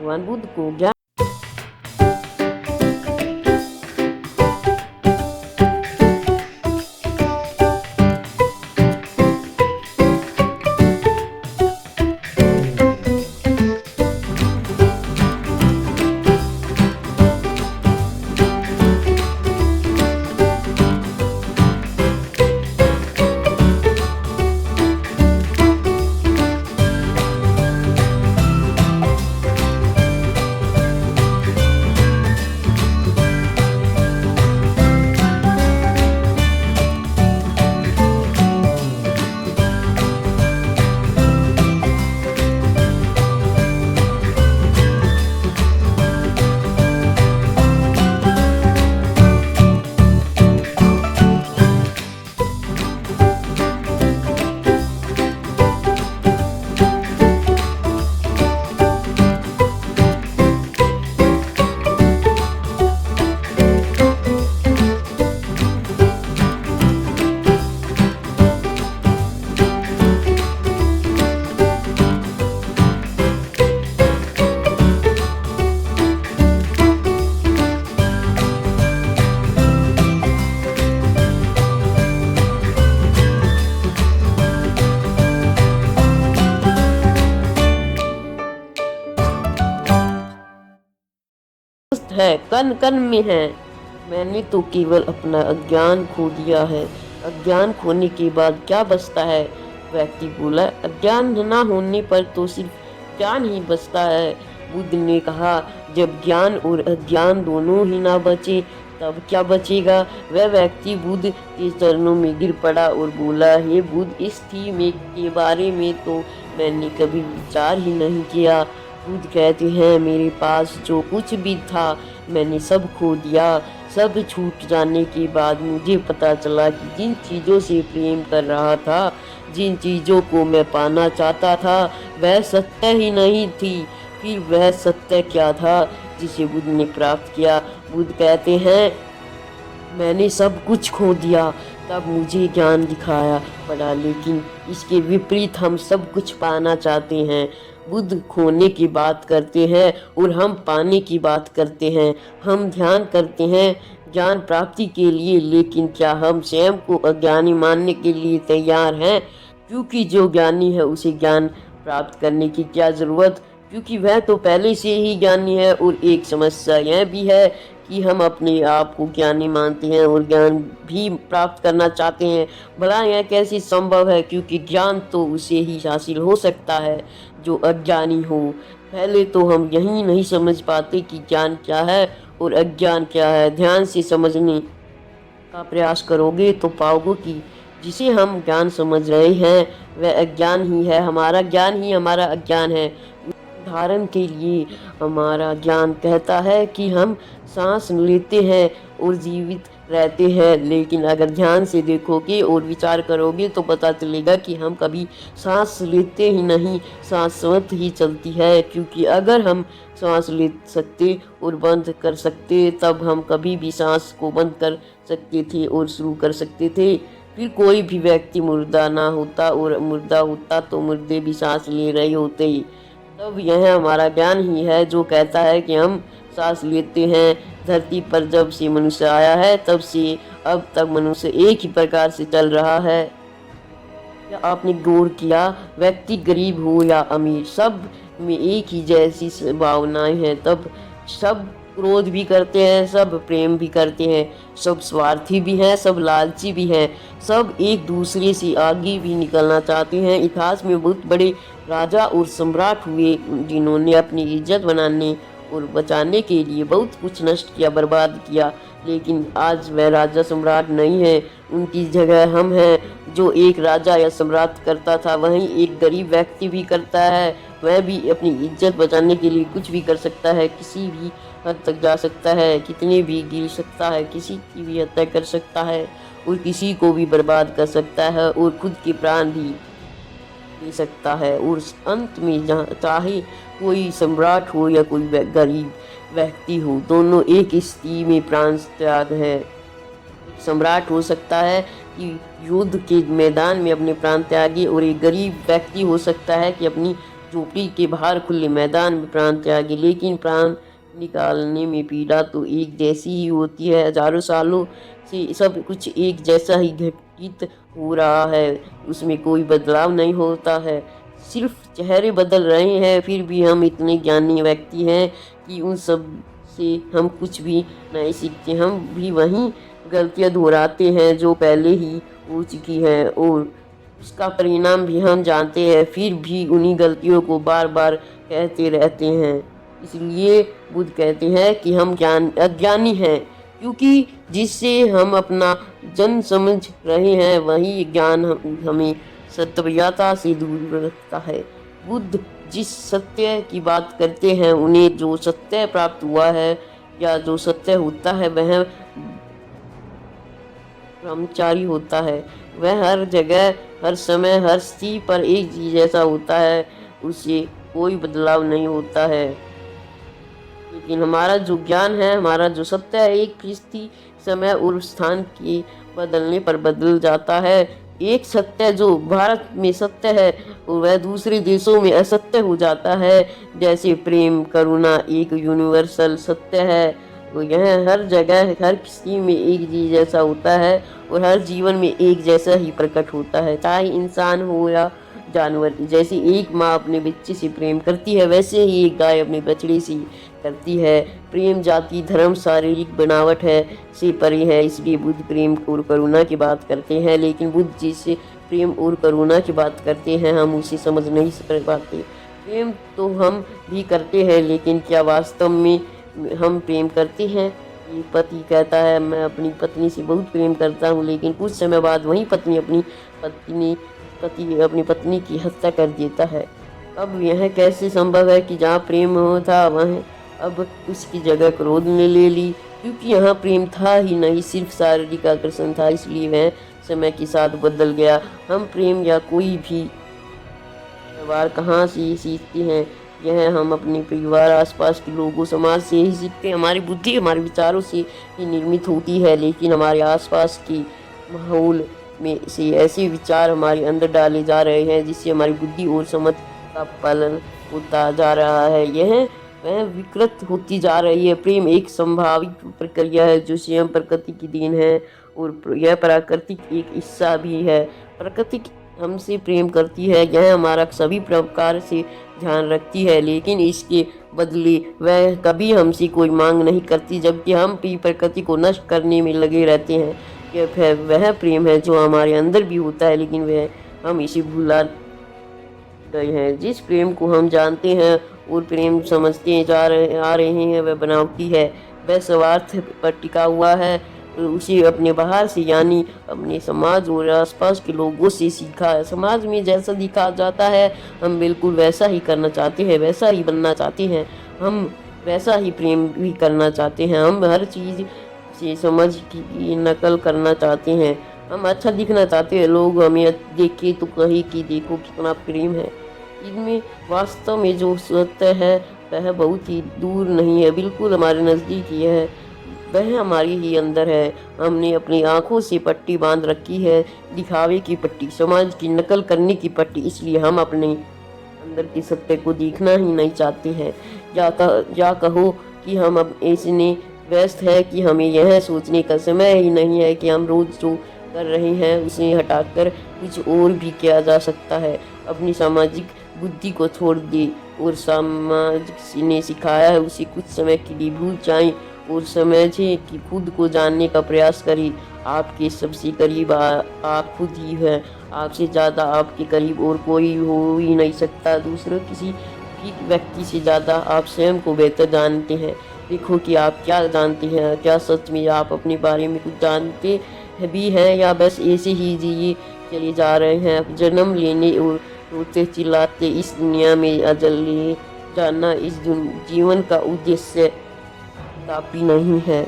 भगवान बुद्ध को ज्ञान है, कण कण में है। मैंने तो केवल अपना अज्ञान खो दिया है। अज्ञान खोने के बाद क्या बचता है? व्यक्ति बोला, अज्ञान न होने पर तो सिर्फ ज्ञान ही बचता है। बुद्ध ने कहा, जब ज्ञान और अज्ञान दोनों ही ना बचे तब क्या बचेगा? वह व्यक्ति बुद्ध के चरणों में गिर पड़ा और बोला, हे बुद्ध, इस थी में के बारे में तो मैंने कभी विचार ही नहीं किया। बुद्ध कहते हैं, मेरे पास जो कुछ भी था मैंने सब खो दिया। सब छूट जाने के बाद मुझे पता चला कि जिन चीज़ों से प्रेम कर रहा था, जिन चीज़ों को मैं पाना चाहता था, वह सत्य ही नहीं थी। फिर वह सत्य क्या था जिसे बुद्ध ने प्राप्त किया? बुद्ध कहते हैं, मैंने सब कुछ खो दिया। तब मुझे ज्ञान दिखाया पड़ा, लेकिन इसके विपरीत हम सब कुछ पाना चाहते हैं। बुद्ध खोने की बात करते हैं और हम पाने की बात करते हैं। हम ध्यान करते हैं ज्ञान प्राप्ति के लिए, लेकिन क्या हम स्वयं को अज्ञानी मानने के लिए तैयार हैं? क्योंकि जो ज्ञानी है उसे ज्ञान प्राप्त करने की क्या ज़रूरत, क्योंकि वह तो पहले से ही ज्ञानी है। और एक समस्या यह भी है कि हम अपने आप को ज्ञानी मानते हैं और ज्ञान भी प्राप्त करना चाहते हैं। भला यह कैसे संभव है? क्योंकि ज्ञान तो उसे ही हासिल हो सकता है जो अज्ञानी हो। पहले तो हम यही नहीं समझ पाते कि ज्ञान क्या है और अज्ञान क्या है। ध्यान से समझने का प्रयास करोगे तो पाओगे कि जिसे हम ज्ञान समझ रहे हैं वह अज्ञान ही है। हमारा ज्ञान ही हमारा अज्ञान है। उदाहरण के लिए, हमारा ज्ञान कहता है कि हम सांस लेते हैं और जीवित रहते हैं, लेकिन अगर ध्यान से देखोगे और विचार करोगे तो पता चलेगा कि हम कभी सांस लेते ही नहीं, सांस स्वतः ही चलती है। क्योंकि अगर हम सांस ले सकते और बंद कर सकते, तब हम कभी भी सांस को बंद कर सकते थे और शुरू कर सकते थे। फिर कोई भी व्यक्ति मुर्दा ना होता, और मुर्दा होता तो मुर्दे भी सांस ले रहे होते। तब यह हमारा ज्ञान ही है जो कहता है कि हम सांस लेते हैं। धरती पर जब से मनुष्य आया है तब से अब तक मनुष्य एक ही प्रकार से चल रहा है। क्या आपने गौर किया, व्यक्ति गरीब हो या अमीर, सब में एक ही जैसी भावनाएं हैं। तब सब क्रोध भी करते हैं, सब प्रेम भी करते हैं, सब स्वार्थी भी हैं, सब लालची भी हैं, सब एक दूसरे से आगे भी निकलना चाहते हैं। इतिहास में बहुत बड़े राजा और सम्राट हुए जिन्होंने अपनी इज्जत बनाने और बचाने के लिए बहुत कुछ नष्ट किया, बर्बाद किया, लेकिन आज वह राजा सम्राट नहीं है। उनकी जगह हम हैं। जो एक राजा या सम्राट करता था वहीं एक गरीब व्यक्ति भी करता है। वह भी अपनी इज्जत बचाने के लिए कुछ भी कर सकता है, किसी भी हद तक जा सकता है, कितने भी गिर सकता है, किसी की भी हत्या कर सकता है और किसी को भी बर्बाद कर सकता है और खुद के प्राण भी दे सकता है। और अंत में जहाँ चाहे कोई सम्राट हो या कोई गरीब व्यक्ति हो, दोनों एक स्थिति में प्राण त्याग है। सम्राट हो सकता है कि युद्ध के मैदान में अपने प्राण त्यागे, और एक गरीब व्यक्ति हो सकता है कि अपनी झोपड़ी के बाहर खुले मैदान में प्राण त्यागे, लेकिन प्राण निकालने में पीड़ा तो एक जैसी ही होती है। हजारों सालों से सब कुछ एक जैसा ही घटित हो रहा है, उसमें कोई बदलाव नहीं होता है, सिर्फ चेहरे बदल रहे हैं। फिर भी हम इतने ज्ञानी व्यक्ति हैं कि उन सब से हम कुछ भी नहीं सीखते। हम भी वही गलतियां दोहराते हैं जो पहले ही हो चुकी हैं, और उसका परिणाम भी हम जानते हैं, फिर भी उन्हीं गलतियों को बार बार कहते रहते हैं। इसलिए बुद्ध कहते हैं कि हम अज्ञानी हैं, क्योंकि जिससे हम अपना जन्म समझ रहे हैं वही ज्ञान हमें सत्यता से दूर रखता है। बुद्ध जिस सत्य की बात करते हैं, उन्हें जो सत्य प्राप्त हुआ है या जो सत्य होता है वह ब्रह्मचारी होता है। वह हर जगह, हर समय, हर स्थिति पर एक चीज जैसा होता है, उससे कोई बदलाव नहीं होता है। लेकिन हमारा जो ज्ञान है, हमारा जो सत्य है, एक स्थिति, समय और स्थान के बदलने पर बदल जाता है। एक सत्य जो भारत में सत्य है वह दूसरे देशों में असत्य हो जाता है। जैसे प्रेम, करुणा एक यूनिवर्सल सत्य है, तो यह हर जगह, हर किसी में एक चीज जैसा होता है और हर जीवन में एक जैसा ही प्रकट होता है, चाहे इंसान हो या जानवर। जैसे एक माँ अपने बच्चे से प्रेम करती है, वैसे ही एक गाय अपने बछड़े से करती है। प्रेम जाति, धर्म, शारीरिक बनावट है से परे है। इसलिए बुद्ध प्रेम और करुणा की बात करते हैं, लेकिन बुद्ध जिससे प्रेम और करुणा की बात करते हैं हम उसे समझ नहीं पाते। प्रेम तो हम भी करते हैं, लेकिन क्या वास्तव में हम प्रेम करते हैं? एक पति कहता है मैं अपनी पत्नी से बहुत प्रेम करता हूँ, लेकिन कुछ समय बाद वही पति अपनी पत्नी की हत्या कर देता है। अब यह कैसे संभव है कि जहाँ प्रेम था वह अब उसकी जगह क्रोध ने ले ली? क्योंकि यहाँ प्रेम था ही नहीं, सिर्फ शारीरिक आकर्षण था, इसलिए वह समय के साथ बदल गया। हम प्रेम या कोई भी व्यवहार कहाँ से सीखते हैं? यह हम अपने परिवार, आसपास के लोगों, समाज से ही सीखते हैं। हमारी बुद्धि हमारे विचारों से ही निर्मित होती है, लेकिन हमारे आसपास के माहौल में से ऐसे विचार हमारे अंदर डाले जा रहे हैं जिससे हमारी बुद्धि और समझ का पालन होता जा रहा है। वह विकृत होती जा रही है। प्रेम एक संभावित प्रक्रिया है जो स्वयं प्रकृति की देन है, और यह प्राकृतिक एक हिस्सा भी है। प्रकृति हमसे प्रेम करती है, यह हमारा सभी प्रकार से ध्यान रखती है, लेकिन इसके बदले वह कभी हमसे कोई मांग नहीं करती, जबकि हम भी प्रकृति को नष्ट करने में लगे रहते हैं। यह वह प्रेम है जो हमारे अंदर भी होता है, लेकिन वह हम इसे भुला गए हैं। जिस प्रेम को हम जानते हैं और प्रेम समझते आ रहे हैं वह बनावटी है, वह स्वार्थ पर टिका हुआ है। उसे अपने बाहर से यानी अपने समाज और आसपास के लोगों से सीखा है। समाज में जैसा दिखा जाता है हम बिल्कुल वैसा ही करना चाहते हैं, वैसा ही बनना चाहते हैं, हम वैसा ही प्रेम भी करना चाहते हैं। हम हर चीज़ से समझ की नकल करना चाहते हैं, हम अच्छा दिखना चाहते हैं, लोग हमें देखे तो कहे कि देखो कितना प्रेम है। इनमें वास्तव में जो सत्य है वह बहुत ही दूर नहीं है, बिल्कुल हमारे नज़दीक ही है, वह हमारे ही अंदर है। हमने अपनी आंखों से पट्टी बांध रखी है, दिखावे की पट्टी, समाज की नकल करने की पट्टी। इसलिए हम अपने अंदर के सत्य को देखना ही नहीं चाहते हैं। या कहो कि हम अब ऐसे व्यस्त है कि हमें यह सोचने का समय ही नहीं है कि हम रोज जो कर रहे हैं उसे हटाकर कुछ और भी किया जा सकता है। अपनी सामाजिक बुद्धि को छोड़ दे और समाज ने सिखाया है उसे कुछ समय के लिए भूल जाएं और समझें कि खुद को जानने का प्रयास करें। आपके सबसे करीब आप खुद ही हैं, आपसे ज़्यादा आपके करीब और कोई हो ही नहीं सकता। दूसरे किसी भी व्यक्ति से ज़्यादा आप स्वयं को बेहतर जानते हैं। देखो कि आप क्या जानते हैं, क्या सच में आप अपने बारे में कुछ जानते भी हैं या बस ऐसे ही जिए चले जा रहे हैं। जन्म लेने और रोते चिल्लाते इस दुनिया में अजल ले जाना इस जीवन का उद्देश्य काफी नहीं है।